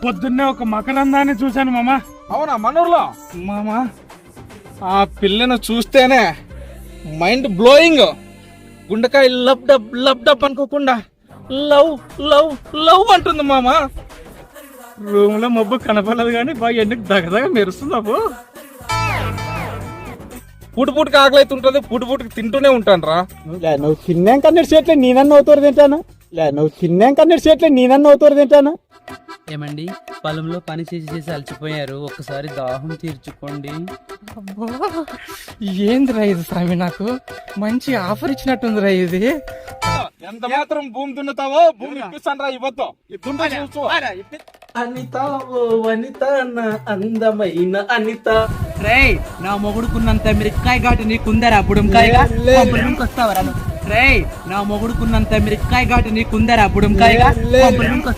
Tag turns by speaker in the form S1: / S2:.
S1: పొద్దున్నే ఒక మకరందాన్ని చూశాను మామ.
S2: అవునా మనూర్లో?
S1: మామ
S2: ఆ పిల్లను చూస్తేనే మైండ్ బ్లోయింగ్. గుండెకాయ లబ్ డబ్ అనుకోకుండా లవ్ లవ్ లవ్ అంటుంది మామ.
S1: రూమ్ లో మబ్బు కనపడలేదు కానీ బాగా ఎందుకు దగ్గరగా మెరుస్తుంది అబ్బు.
S2: పూటకి ఆకలి అయితే ఉంటుంది, పూటకి తింటూనే ఉంటాను రా.
S3: నువ్వు తిన్నాం కన్నెడు సేట్లే నేనన్ను అవుతారు తింటాను. నువ్వు తిన్నాం కన్నెడు సేట్లే నేనన్ను అవుతారు తింటాను.
S4: ఏమండి, పొలంలో పని చేసి అలసిపోయారు, ఒక్కసారి దాహం తీర్చుకోండి.
S1: ఏందిరా ఇది స్వామి, నాకు మంచి ఆఫర్ ఇచ్చినట్టుందిరా ఇది.
S2: ఎంత మాత్రం భూమి దున్నుతావో భూమి ఇప్పిస్తాను రా. ఇవ్వద్దు
S4: అనిత ఓ వనిత నా అందమైన అనిత. రేయ్, నా మొగుడుకున్నంత మిరక్కాయ ఘాటు నీకుందరా బుడంకాయగా? వస్తావరా? రేయ్, నా మొగుడుకున్నంత మిరక్కాయ ఘాటు నీకుందరా బుడంకాయగా?